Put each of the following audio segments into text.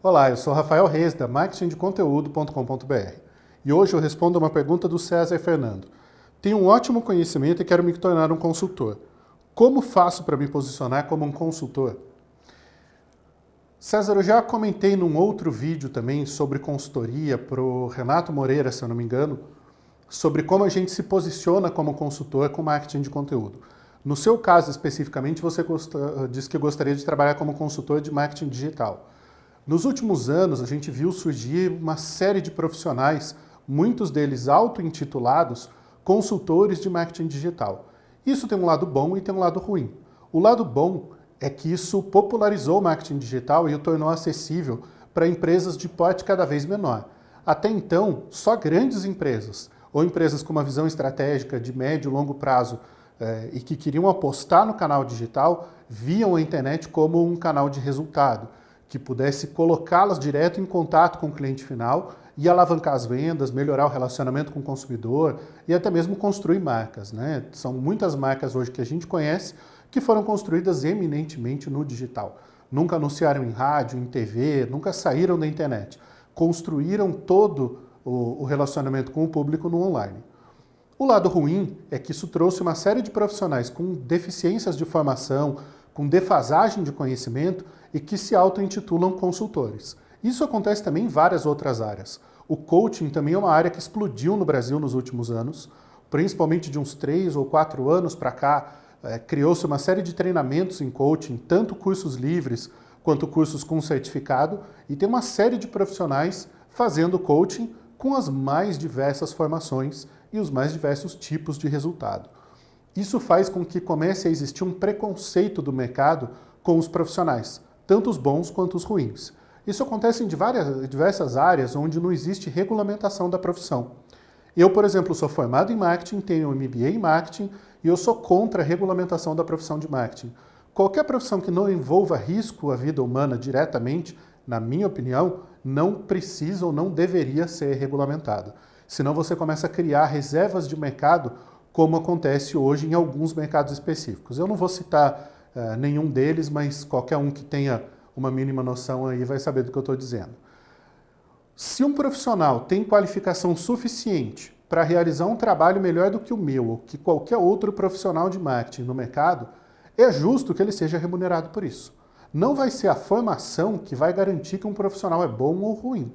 Olá, eu sou Rafael Reis, da marketingdeconteúdo.com.br e hoje eu respondo a uma pergunta do César Fernando. Tenho um ótimo conhecimento e quero me tornar um consultor. Como faço para me posicionar como um consultor? César, eu já comentei num outro vídeo também sobre consultoria para o Renato Moreira, se eu não me engano, sobre como a gente se posiciona como consultor com marketing de conteúdo. No seu caso especificamente, você disse que gostaria de trabalhar como consultor de marketing digital. Nos últimos anos, a gente viu surgir uma série de profissionais, muitos deles auto-intitulados, consultores de marketing digital. Isso tem um lado bom e tem um lado ruim. O lado bom é que isso popularizou o marketing digital e o tornou acessível para empresas de porte cada vez menor. Até então, só grandes empresas, ou empresas com uma visão estratégica de médio e longo prazo e que queriam apostar no canal digital, viam a internet como um canal de resultado, que pudesse colocá-las direto em contato com o cliente final e alavancar as vendas, melhorar o relacionamento com o consumidor e até mesmo construir marcas, né? São muitas marcas hoje que a gente conhece que foram construídas eminentemente no digital. Nunca anunciaram em rádio, em TV, nunca saíram da internet. Construíram todo o relacionamento com o público no online. O lado ruim é que isso trouxe uma série de profissionais com deficiências de formação, com defasagem de conhecimento e que se auto-intitulam consultores. Isso acontece também em várias outras áreas. O coaching também é uma área que explodiu no Brasil nos últimos anos, principalmente de uns 3 ou 4 anos para cá, criou-se uma série de treinamentos em coaching, tanto cursos livres quanto cursos com certificado, e tem uma série de profissionais fazendo coaching com as mais diversas formações e os mais diversos tipos de resultado. Isso faz com que comece a existir um preconceito do mercado com os profissionais, tanto os bons quanto os ruins. Isso acontece em diversas áreas onde não existe regulamentação da profissão. Eu, por exemplo, sou formado em marketing, tenho um MBA em marketing e eu sou contra a regulamentação da profissão de marketing. Qualquer profissão que não envolva risco à vida humana diretamente, na minha opinião, não precisa ou não deveria ser regulamentada. Senão você começa a criar reservas de mercado, como acontece hoje em alguns mercados específicos. Eu não vou citar nenhum deles, mas qualquer um que tenha uma mínima noção aí vai saber do que eu estou dizendo. Se um profissional tem qualificação suficiente para realizar um trabalho melhor do que o meu ou que qualquer outro profissional de marketing no mercado, é justo que ele seja remunerado por isso. Não vai ser a formação que vai garantir que um profissional é bom ou ruim.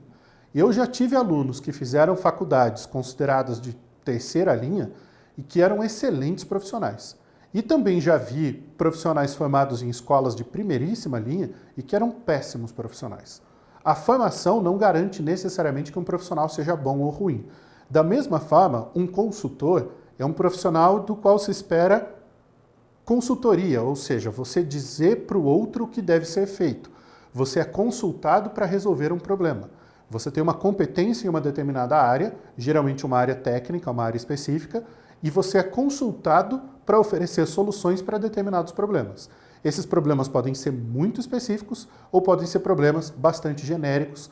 Eu já tive alunos que fizeram faculdades consideradas de terceira linha e que eram excelentes profissionais. E também já vi profissionais formados em escolas de primeiríssima linha e que eram péssimos profissionais. A formação não garante necessariamente que um profissional seja bom ou ruim. Da mesma forma, um consultor é um profissional do qual se espera consultoria, ou seja, você dizer para o outro o que deve ser feito. Você é consultado para resolver um problema. Você tem uma competência em uma determinada área, geralmente uma área técnica, uma área específica, e você é consultado para oferecer soluções para determinados problemas. Esses problemas podem ser muito específicos ou podem ser problemas bastante genéricos,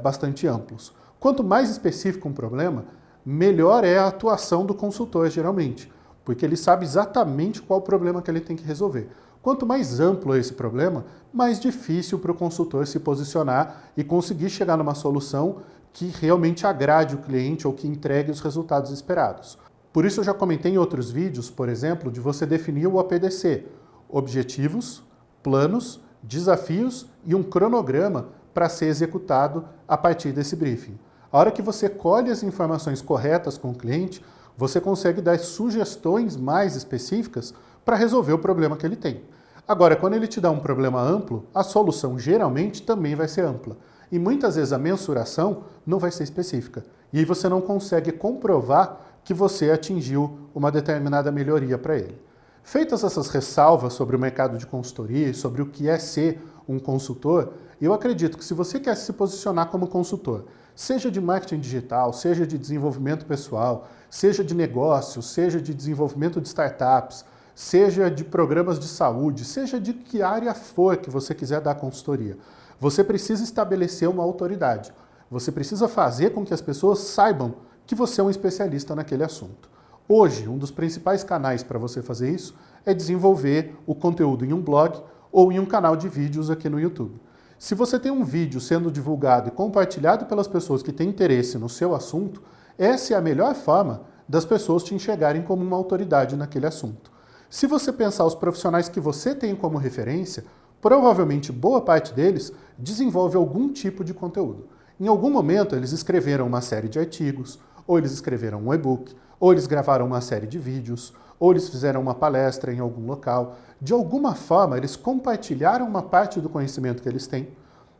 bastante amplos. Quanto mais específico um problema, melhor é a atuação do consultor, geralmente, porque ele sabe exatamente qual problema que ele tem que resolver. Quanto mais amplo é esse problema, mais difícil para o consultor se posicionar e conseguir chegar numa solução que realmente agrade o cliente ou que entregue os resultados esperados. Por isso eu já comentei em outros vídeos, por exemplo, de você definir o OPDC, objetivos, planos, desafios e um cronograma para ser executado a partir desse briefing. A hora que você colhe as informações corretas com o cliente, você consegue dar sugestões mais específicas para resolver o problema que ele tem. Agora, quando ele te dá um problema amplo, a solução geralmente também vai ser ampla. E muitas vezes a mensuração não vai ser específica. E aí você não consegue comprovar que você atingiu uma determinada melhoria para ele. Feitas essas ressalvas sobre o mercado de consultoria e sobre o que é ser um consultor, eu acredito que se você quer se posicionar como consultor, seja de marketing digital, seja de desenvolvimento pessoal, seja de negócios, seja de desenvolvimento de startups, seja de programas de saúde, seja de que área for que você quiser dar consultoria, você precisa estabelecer uma autoridade. Você precisa fazer com que as pessoas saibam que você é um especialista naquele assunto. Hoje, um dos principais canais para você fazer isso é desenvolver o conteúdo em um blog ou em um canal de vídeos aqui no YouTube. Se você tem um vídeo sendo divulgado e compartilhado pelas pessoas que têm interesse no seu assunto, essa é a melhor forma das pessoas te enxergarem como uma autoridade naquele assunto. Se você pensar os profissionais que você tem como referência, provavelmente boa parte deles desenvolve algum tipo de conteúdo. Em algum momento eles escreveram uma série de artigos, ou eles escreveram um e-book, ou eles gravaram uma série de vídeos, ou eles fizeram uma palestra em algum local. De alguma forma, eles compartilharam uma parte do conhecimento que eles têm,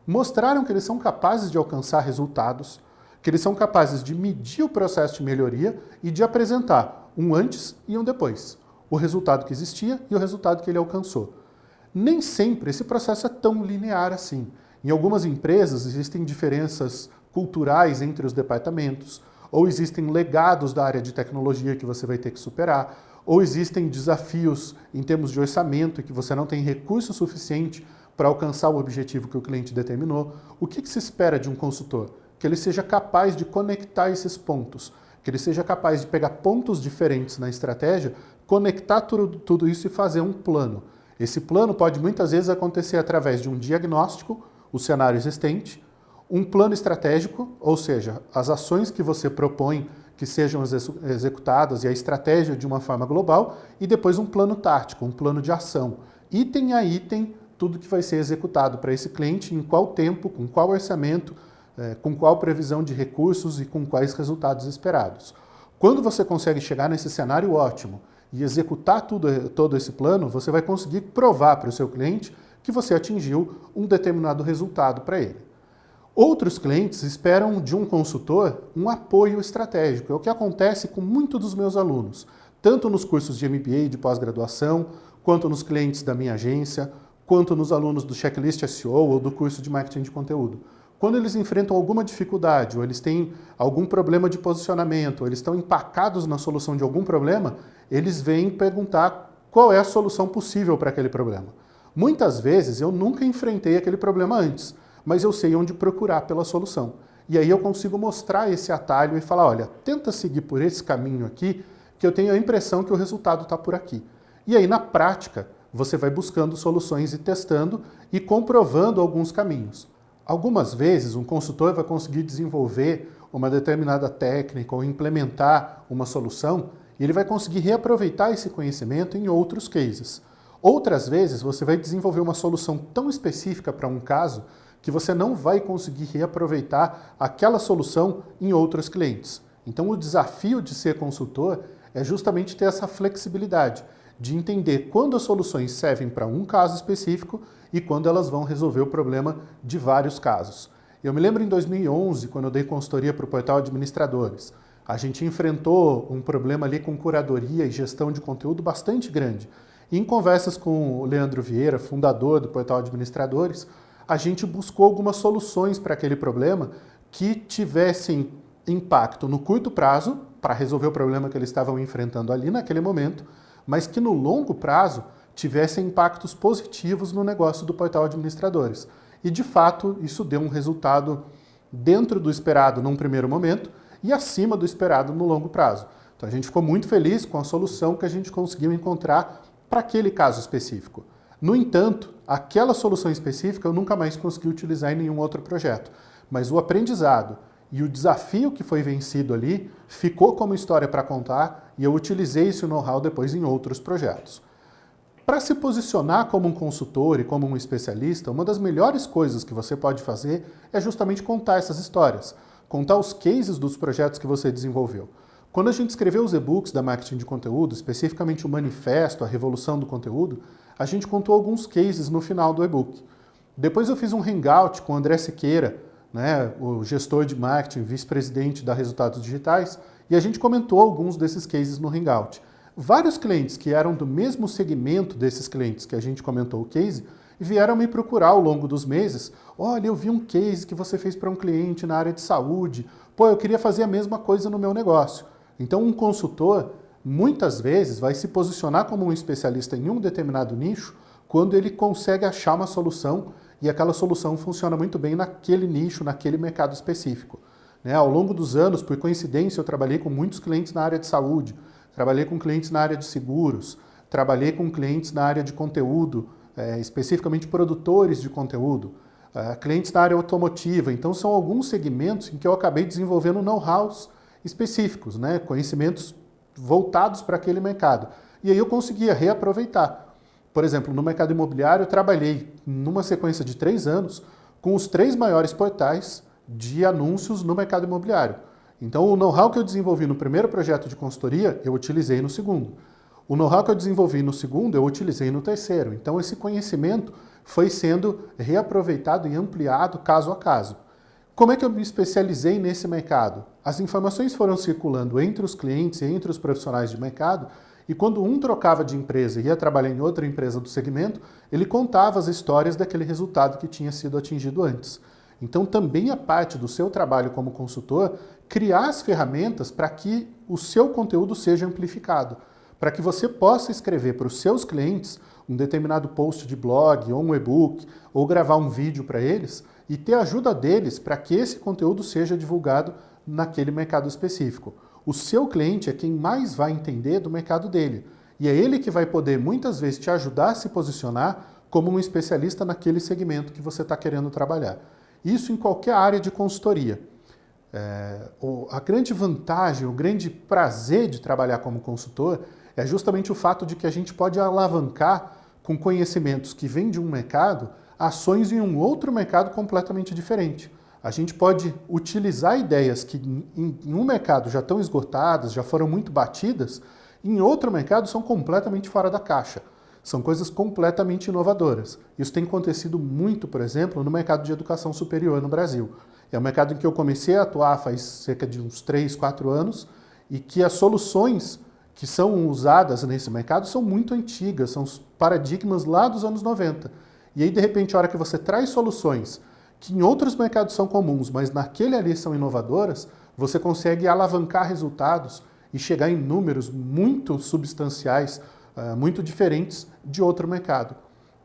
mostraram que eles são capazes de alcançar resultados, que eles são capazes de medir o processo de melhoria e de apresentar um antes e um depois, o resultado que existia e o resultado que ele alcançou. Nem sempre esse processo é tão linear assim. Em algumas empresas existem diferenças culturais entre os departamentos, ou existem legados da área de tecnologia que você vai ter que superar, ou existem desafios em termos de orçamento e que você não tem recurso suficiente para alcançar o objetivo que o cliente determinou. O que se espera de um consultor? Que ele seja capaz de conectar esses pontos, que ele seja capaz de pegar pontos diferentes na estratégia, conectar tudo isso e fazer um plano. Esse plano pode muitas vezes acontecer através de um diagnóstico, o cenário existente, um plano estratégico, ou seja, as ações que você propõe que sejam executadas e a estratégia de uma forma global, e depois um plano tático, um plano de ação. Item a item, tudo que vai ser executado para esse cliente, em qual tempo, com qual orçamento, com qual previsão de recursos e com quais resultados esperados. Quando você consegue chegar nesse cenário ótimo e executar todo esse plano, você vai conseguir provar para o seu cliente que você atingiu um determinado resultado para ele. Outros clientes esperam de um consultor um apoio estratégico. É o que acontece com muitos dos meus alunos, tanto nos cursos de MBA e de pós-graduação, quanto nos clientes da minha agência, quanto nos alunos do Checklist SEO ou do curso de marketing de conteúdo. Quando eles enfrentam alguma dificuldade, ou eles têm algum problema de posicionamento, ou eles estão empacados na solução de algum problema, eles vêm perguntar qual é a solução possível para aquele problema. Muitas vezes eu nunca enfrentei aquele problema antes, mas eu sei onde procurar pela solução. E aí eu consigo mostrar esse atalho e falar, olha, tenta seguir por esse caminho aqui, que eu tenho a impressão que o resultado está por aqui. E aí, na prática, você vai buscando soluções e testando e comprovando alguns caminhos. Algumas vezes, um consultor vai conseguir desenvolver uma determinada técnica ou implementar uma solução e ele vai conseguir reaproveitar esse conhecimento em outros cases. Outras vezes, você vai desenvolver uma solução tão específica para um caso que você não vai conseguir reaproveitar aquela solução em outros clientes. Então, o desafio de ser consultor é justamente ter essa flexibilidade, de entender quando as soluções servem para um caso específico e quando elas vão resolver o problema de vários casos. Eu me lembro em 2011, quando eu dei consultoria para o Portal Administradores. A gente enfrentou um problema ali com curadoria e gestão de conteúdo bastante grande. E em conversas com o Leandro Vieira, fundador do Portal Administradores, a gente buscou algumas soluções para aquele problema que tivessem impacto no curto prazo, para resolver o problema que eles estavam enfrentando ali naquele momento, mas que no longo prazo tivessem impactos positivos no negócio do Portal Administradores. E, de fato, isso deu um resultado dentro do esperado num primeiro momento e acima do esperado no longo prazo. Então, a gente ficou muito feliz com a solução que a gente conseguiu encontrar para aquele caso específico. No entanto, aquela solução específica eu nunca mais consegui utilizar em nenhum outro projeto. Mas o aprendizado e o desafio que foi vencido ali ficou como história para contar e eu utilizei esse know-how depois em outros projetos. Para se posicionar como um consultor e como um especialista, uma das melhores coisas que você pode fazer é justamente contar essas histórias, contar os cases dos projetos que você desenvolveu. Quando a gente escreveu os e-books da marketing de conteúdo, especificamente o manifesto, a revolução do conteúdo, a gente contou alguns cases no final do e-book. Depois eu fiz um hangout com o André Siqueira, o gestor de marketing, vice-presidente da Resultados Digitais, e a gente comentou alguns desses cases no hangout. Vários clientes que eram do mesmo segmento desses clientes que a gente comentou o case, vieram me procurar ao longo dos meses. Olha, eu vi um case que você fez para um cliente na área de saúde. Pô, eu queria fazer a mesma coisa no meu negócio. Então, um consultor, muitas vezes, vai se posicionar como um especialista em um determinado nicho quando ele consegue achar uma solução e aquela solução funciona muito bem naquele nicho, naquele mercado específico. Ao longo dos anos, por coincidência, eu trabalhei com muitos clientes na área de saúde, trabalhei com clientes na área de seguros, trabalhei com clientes na área de conteúdo, especificamente produtores de conteúdo. clientes na área automotiva. Então, são alguns segmentos em que eu acabei desenvolvendo know-hows específicos, né? Conhecimentos voltados para aquele mercado. E aí eu conseguia reaproveitar. Por exemplo, no mercado imobiliário, eu trabalhei numa sequência de 3 anos com os 3 maiores portais de anúncios no mercado imobiliário. Então, o know-how que eu desenvolvi no primeiro projeto de consultoria, eu utilizei no segundo. O know-how que eu desenvolvi no segundo, eu utilizei no terceiro. Então, esse conhecimento foi sendo reaproveitado e ampliado caso a caso. Como é que eu me especializei nesse mercado? As informações foram circulando entre os clientes e entre os profissionais de mercado, e quando um trocava de empresa e ia trabalhar em outra empresa do segmento, ele contava as histórias daquele resultado que tinha sido atingido antes. Então, também a parte do seu trabalho como consultor, criar as ferramentas para que o seu conteúdo seja amplificado, para que você possa escrever para os seus clientes um determinado post de blog, ou um e-book, ou gravar um vídeo para eles, e ter a ajuda deles para que esse conteúdo seja divulgado naquele mercado específico. O seu cliente é quem mais vai entender do mercado dele, e é ele que vai poder, muitas vezes, te ajudar a se posicionar como um especialista naquele segmento que você está querendo trabalhar. Isso em qualquer área de consultoria. A grande vantagem, o grande prazer de trabalhar como consultor é justamente o fato de que a gente pode alavancar com conhecimentos que vêm de um mercado, ações em um outro mercado completamente diferente. A gente pode utilizar ideias que em um mercado já estão esgotadas, já foram muito batidas, em outro mercado são completamente fora da caixa. São coisas completamente inovadoras. Isso tem acontecido muito, por exemplo, no mercado de educação superior no Brasil. É um mercado em que eu comecei a atuar faz cerca de uns 3, 4 anos e que as soluções que são usadas nesse mercado são muito antigas, são os paradigmas lá dos anos 90. E aí, de repente, a hora que você traz soluções que em outros mercados são comuns, mas naquele ali são inovadoras, você consegue alavancar resultados e chegar em números muito substanciais, muito diferentes de outro mercado.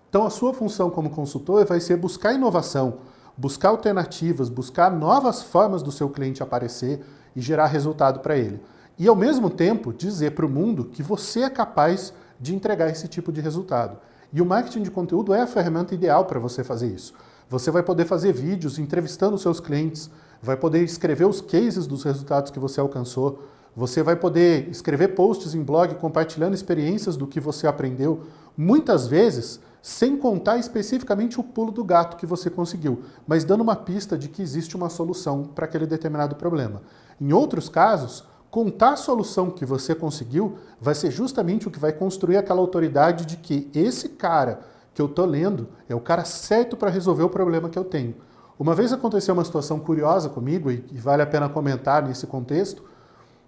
Então, a sua função como consultor vai ser buscar inovação, buscar alternativas, buscar novas formas do seu cliente aparecer e gerar resultado para ele. E, ao mesmo tempo, dizer para o mundo que você é capaz de entregar esse tipo de resultado. E o marketing de conteúdo é a ferramenta ideal para você fazer isso. Você vai poder fazer vídeos entrevistando seus clientes, vai poder escrever os cases dos resultados que você alcançou, você vai poder escrever posts em blog compartilhando experiências do que você aprendeu, muitas vezes sem contar especificamente o pulo do gato que você conseguiu, mas dando uma pista de que existe uma solução para aquele determinado problema. Em outros casos, contar a solução que você conseguiu vai ser justamente o que vai construir aquela autoridade de que esse cara que eu estou lendo é o cara certo para resolver o problema que eu tenho. Uma vez aconteceu uma situação curiosa comigo, e vale a pena comentar nesse contexto.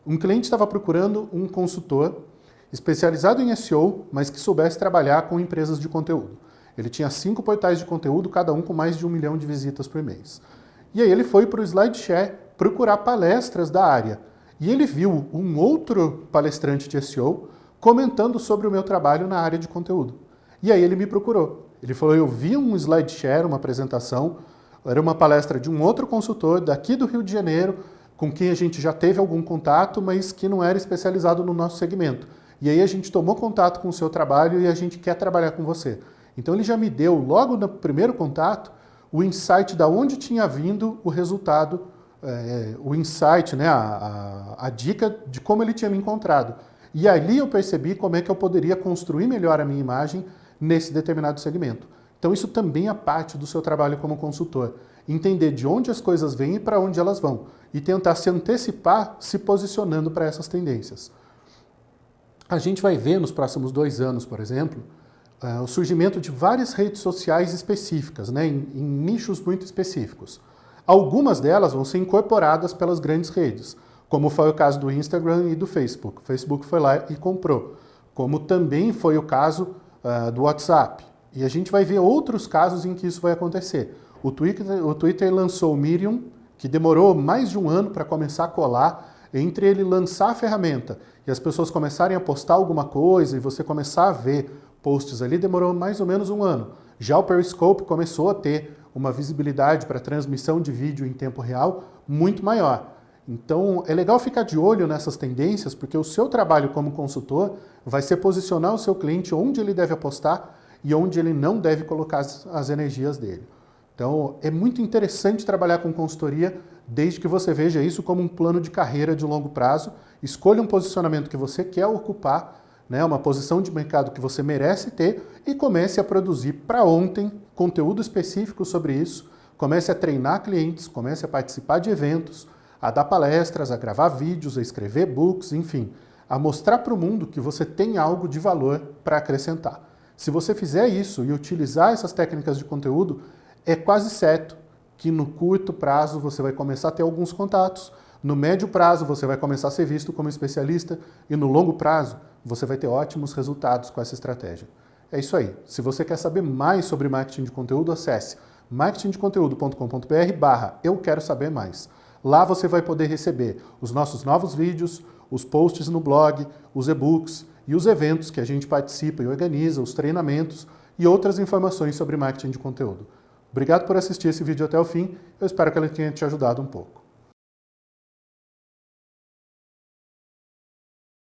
Um cliente estava procurando um consultor especializado em SEO, mas que soubesse trabalhar com empresas de conteúdo. Ele tinha 5 portais de conteúdo, cada um com mais de 1 milhão de visitas por mês. E aí ele foi para o SlideShare procurar palestras da área. E ele viu um outro palestrante de SEO comentando sobre o meu trabalho na área de conteúdo. E aí ele me procurou. Ele falou, eu vi um SlideShare, uma apresentação, era uma palestra de um outro consultor daqui do Rio de Janeiro, com quem a gente já teve algum contato, mas que não era especializado no nosso segmento. E aí a gente tomou contato com o seu trabalho e a gente quer trabalhar com você. Então ele já me deu, logo no primeiro contato, o insight da onde tinha vindo o resultado, o insight, né, a dica de como ele tinha me encontrado. E ali eu percebi como é que eu poderia construir melhor a minha imagem nesse determinado segmento. Então isso também é parte do seu trabalho como consultor. Entender de onde as coisas vêm e para onde elas vão. E tentar se antecipar se posicionando para essas tendências. A gente vai ver nos próximos 2 anos, por exemplo, o surgimento de várias redes sociais específicas, né, em nichos muito específicos. Algumas delas vão ser incorporadas pelas grandes redes, como foi o caso do Instagram e do Facebook. O Facebook foi lá e comprou. Como também foi o caso do WhatsApp. E a gente vai ver outros casos em que isso vai acontecer. O Twitter lançou o Medium, que demorou mais de 1 ano para começar a colar. Entre ele lançar a ferramenta e as pessoas começarem a postar alguma coisa e você começar a ver posts ali, demorou mais ou menos 1 ano. Já o Periscope começou a ter uma visibilidade para transmissão de vídeo em tempo real muito maior. Então, é legal ficar de olho nessas tendências, porque o seu trabalho como consultor vai ser posicionar o seu cliente onde ele deve apostar e onde ele não deve colocar as energias dele. Então, é muito interessante trabalhar com consultoria, desde que você veja isso como um plano de carreira de longo prazo. Escolha um posicionamento que você quer ocupar, né, uma posição de mercado que você merece ter e comece a produzir para ontem conteúdo específico sobre isso. Comece a treinar clientes, comece a participar de eventos, a dar palestras, a gravar vídeos, a escrever e-books, enfim, a mostrar para o mundo que você tem algo de valor para acrescentar. Se você fizer isso e utilizar essas técnicas de conteúdo, é quase certo que no curto prazo você vai começar a ter alguns contatos, no médio prazo você vai começar a ser visto como especialista e no longo prazo você vai ter ótimos resultados com essa estratégia. É isso aí. Se você quer saber mais sobre marketing de conteúdo, acesse marketingdeconteúdo.com.br/eu quero saber mais. Lá você vai poder receber os nossos novos vídeos, os posts no blog, os e-books e os eventos que a gente participa e organiza, os treinamentos e outras informações sobre marketing de conteúdo. Obrigado por assistir esse vídeo até o fim, eu espero que ele tenha te ajudado um pouco.